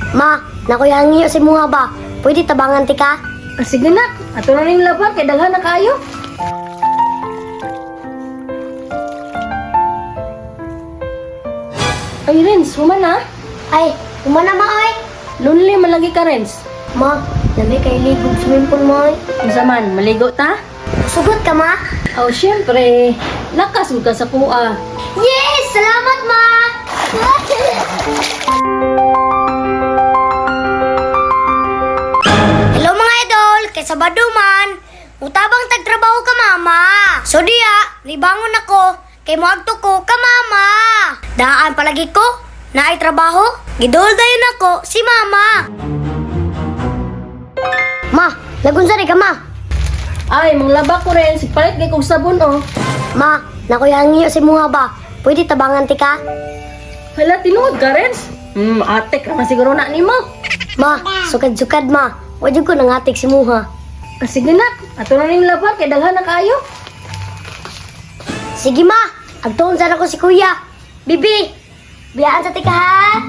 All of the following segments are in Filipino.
Ma, nakuyangi si mga ba? Pwede tabangan ti ka? Sige na, ato na rin laban, kay daghan na kayo. Ay, Renz, human na. Ay, umana ma ay. Lonely man lagi ka, Renz. Ma, nami kay ligog swimming pool mo ay. Unsa man, maligo ta? Sugot ka ma? Oh, syempre. Lakas mo ka sa kuha. Yes! Salamat ma! Hello mga idol, kay Sabado man. Utabang tagtrabaho ka mama. So diya, libangon ako. Kay moagto ko ka mama. Daan palagi ko, naay trabaho. Gidol dayon ako si mama. Ma, lagunsa rin ka ma. Ay, manglaba ko rin. Sigpalit kay kong sabon, oh. Ma, nakuyangi si mga ba? Pwede tabangan ti ka? Hala, tinuod ka, Renz. Atek naman siguro na ni mo. Ma, sukad-sukad ma. Wadyo ko nangatik si Muha. Sige na, ato na rin laban, kay daghan na kayo. Sige ma, agtuon sana ko si kuya. Bibi, biyaan sa tika ha.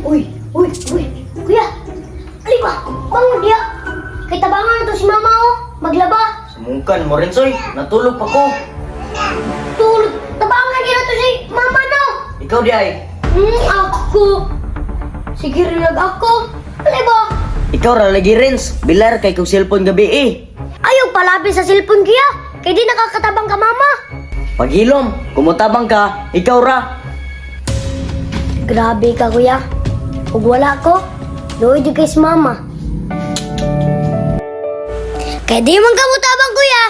Uy, kuya. Alima, bangon dia. Kay tabangan to si mama oh, maglaba. Sumungkan mo rin, Soy. Natulog pa ko. Tulog, tabangan dia to si mama no. Ikaw di ay. Ako. Sige rin ako. Alima. Ikaw ra lagi, Renz. Bilar kay kong cellphone gabi eh. Ayaw palabi sa cellphone kaya. Kay di nakakatabang ka mama. Paghilom, kumutabang ka, ikaw ra. Grabe ka kuya. Ug wala ko, doy di kay si mama. Kaya di man ka mo tabang kuya.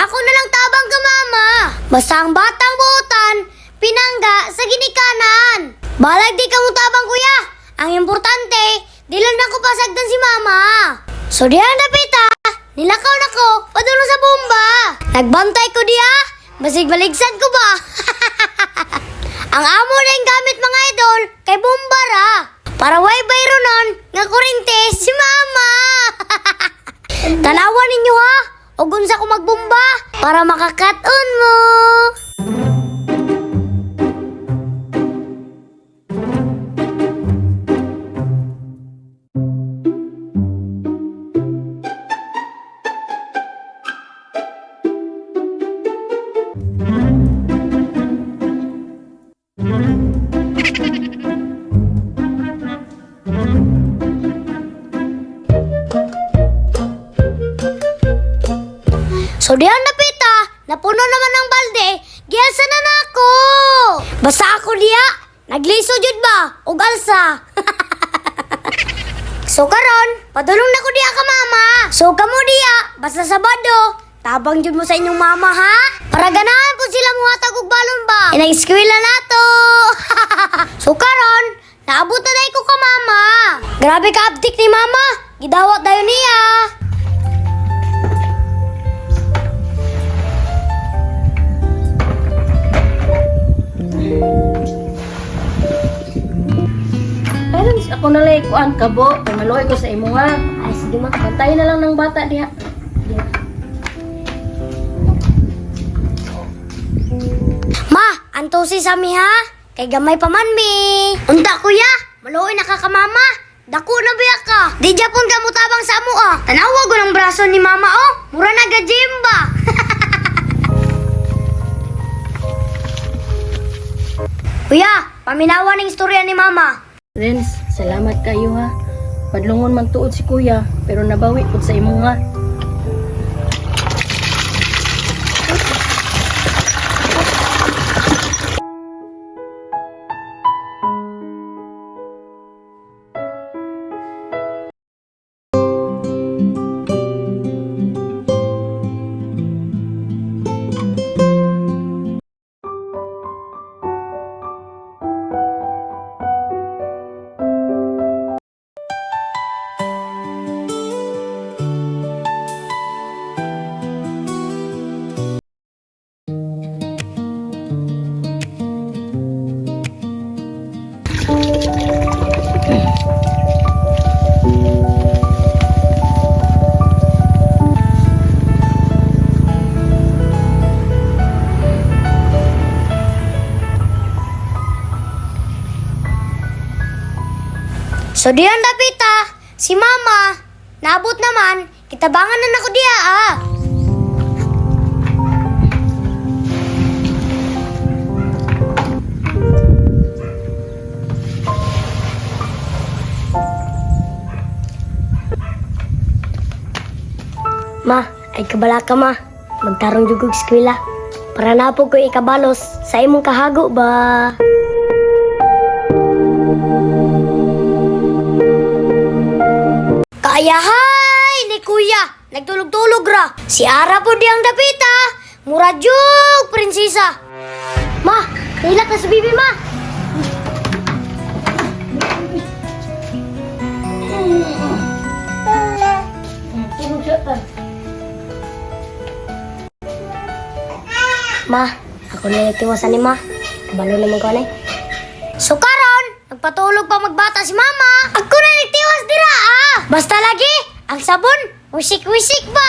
Ako na lang tabang ka mama. Basta ang batang buutan, pinangga sa ginikanan. Balag di ka mo tabang kuya. Ang importante, di lang na ko pasagdan si mama. So diyan na pita, nilakaw na ko, padulo sa bomba. Nagbantay ko diya, basig baligsan ko ba? Ang amo na yung gamit mga idol, kay Bombara. Para way bayro nun, nga kurente si mama. Tanawan ninyo ha, o gunsa ko magbomba, para makakaton mo. So diyan na pita, napuno naman ng balde, giyasa na nako. Basta ako diya, nagliso jud ba, ug alsa. So karon, padulong na ko diya ka mama. So kamo diya, basta Sabado, tabang jud mo sa inyong mama ha. Para ganahan po sila mo hatag og balon ba. Inag-eskwela na to. So karon, naabot na day ko ka mama. Grabe ka abdik ni mama, gidawat dayon niya. Ay, Renz, ako na lang ikuan kabo. Kay maluoy ko sa imo ha. Ay sige ma. Bantayin na lang ng bata diha. Ma, anto si Sami ha? Kay gamay pa man mi. Unta kuya, maluoy na ka mama. Dako na biya ka. Di japon ka mutabang sa amo ah. Tanawa ko ng braso ni mama oh. Mura na gajim ba? Kuya, paminawa ng istorya ni mama. Renz, salamat kayo ha. Padlungon man tuod si kuya, pero nabawi pud sa imo ha. So diyan dapita, si mama, naabot naman, kitabangan na nako diya ah. Ma, ay kabala ka ma. Magtarong jugog eskwela. Para na po ko ikabalos sa imong kahago ba? Kaayahay ni kuya. Nagtulog-tulog ra. Si Ara po diyang dapita. Murajog, prinsesa. Ma, nilak na sa bibi ma. Ma, ako na nagtiwasan ni ma. Kabalo naman ko na So karon, nagpatulog pa magbata si mama. Ako na nagtiwas dira ah. Basta lagi, ang sabon, wisik-wisik ba?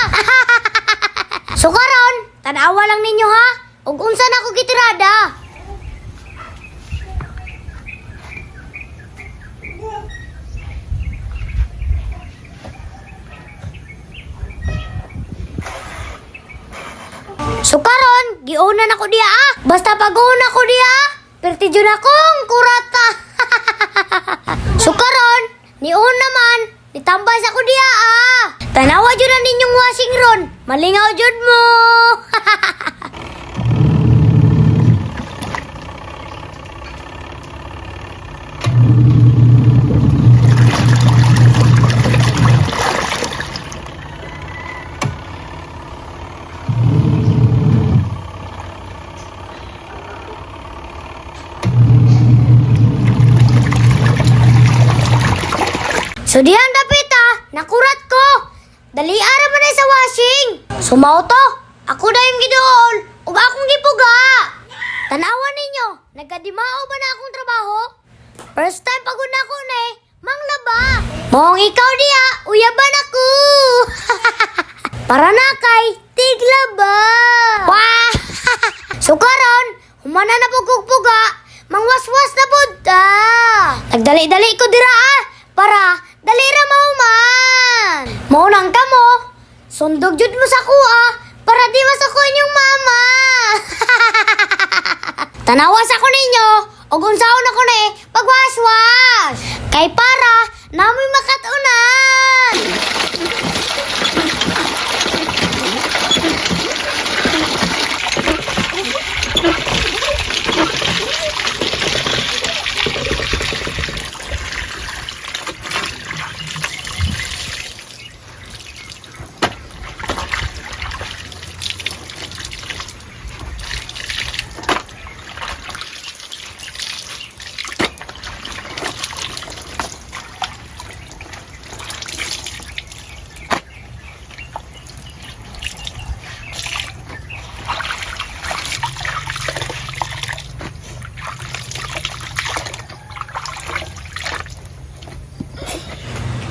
So karon, tanawa lang ninyo ha. Ug unsa na ako gitirada. So karon, giunan ako diya ah. Basta pag-una ko diya, pertidyo na kong kurata. So karon, niun naman, nitambas ako diya ah. Tanawa jud na ninyong washing ron. Malingaw jud mo. So diyan dapita, nakurat ko. Dali ara man ay sa washing. Sumaw to, ako na yung giduol, ug akong gipuga. Tanawan ninyo, nagkadimao ba na akong trabaho? First time pagod na ako na manglaba. Mong ikaw diya, uyaban ako. Para na kay tiglaba. Wah! So karon, humana na pugpuga, mangwaswas na budta. Nagdali-dali ko dira ah, para dali ra mauman. Maunang ka mo, sundog jud mo sa kuha, para di masako inyong mama. Tanawas ako ninyo, og unsaon ako na pagwaswas. Kay para namoy makatunan.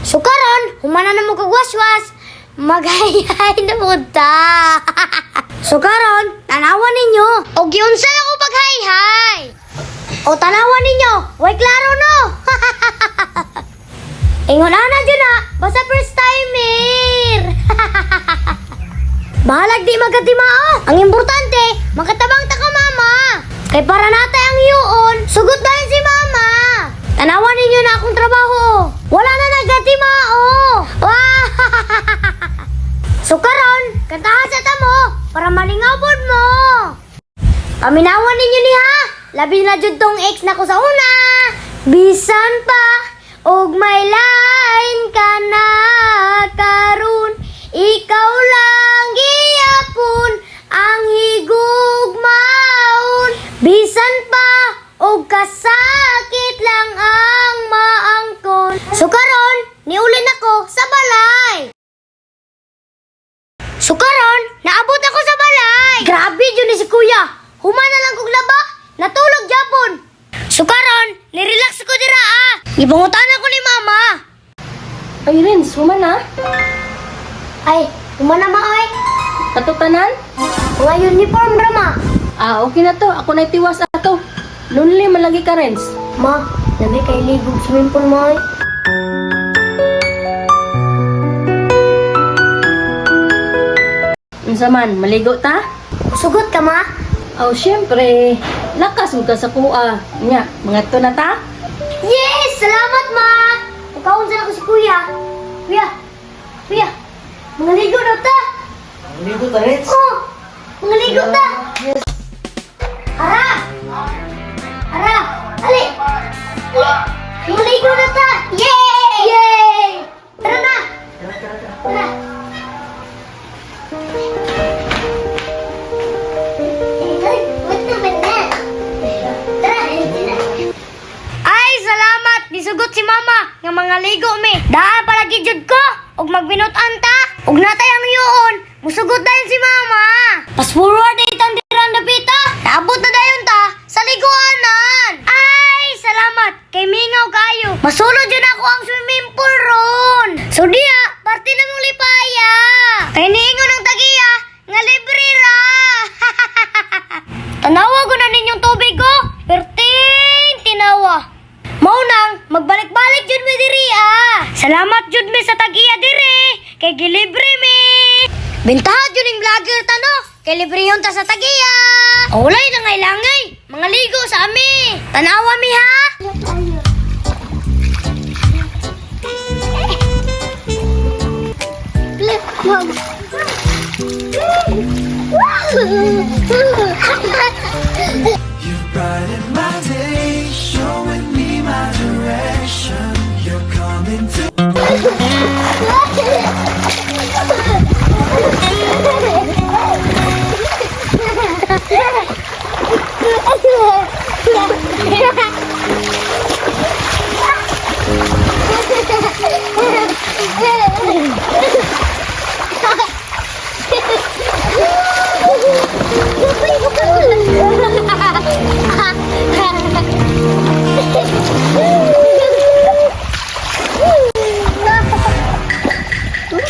So karon, humana na mo kagwaswas, maghahay na punta. So karon, tanawan ninyo, og giunsa lang ko paghayhay. O tanawan ninyo, way klaro no. Ingon ana dyan na, basta first timer. Bahalag di magkatimao. Ang importante, makatabang ta ka mama. Kay para natay ang yuon, sugot dahil si mama. Tanawan ninyo na akong trabaho. Wala na nagkatimao. So karon, kantahan sa tamo para malingawon mo. Paminawan ninyo ni ha. Labi na jud tong ex na ko sa una. Bisan pa og may lain ka na karon, ikaw lang giyapon ang higugmaon. Bisan pa og kasakit lang ang maangkon. So karon, niulin ako sa balay. So karon, naabot ako sa balay. Grabe yun ni si kuya. Human na lang kog laba, natulog japon. So karon, nirelax ko dira ah. Ibangutan ako ni mama. Ay, Renz, human na. Ay, human na maoy. Katutanan? Mga uniform ra ma. Ah, okay na to. Ako na tiwas ato. Lonely malagi ka, Renz. Ma, nabi kay ligog swimming pool mo. Unsa man, maligo ta? Sugot ka, ma? Aw, syempre. Lakas mo ka sa kuha. Nga, mga to na ta? Yes! Salamat, ma! Nagkaunsa na ko si kuya. Kuya! Kuya! Mga ligo daw ta! Ligo ta, Reds. Oh! Mga ligo ta! Ara! Ara! Ali! Ali! Mga ligo na ta! Yay! Yay! Tara na! Tara! Ay, salamat! Nisugot si mama nga mga ligo mi. Daan palagi jud ko ug magbinutan ta. Ug natay ang yuon, musugot dayon si mama. Pas forward itang dirang dapita. Naabot na dayon ta sa liguanan. Ay, salamat kay mingaw kayo. Masulod yun ako ang swimming pool ron. So diya, parte na mong lipaya. Kay niingon ang tagiya nga libre ra. Tanawa ko na ninyong tubig ko. Perting tinawa. Maunang, magbalik-balik jud mi diri ah. Salamat jud mi sa tagiya diri. Kay gilibre mi. Bintahan jud ning vlogger ta no. Kay libre yun ta sa tagiya. Ulay na langay. Mga ligo sa ami. Tanawa mi ha. You brighten my day, showing me my direction. You're coming to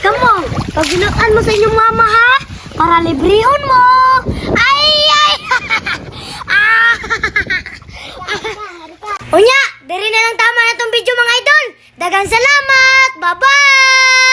Kamu, pagbinutan mo sa inyong mama ha, para libriyon mo. Ay, ay. Unya, diri na lang tama na tong video mga idol. Dagang salamat. Bye-bye.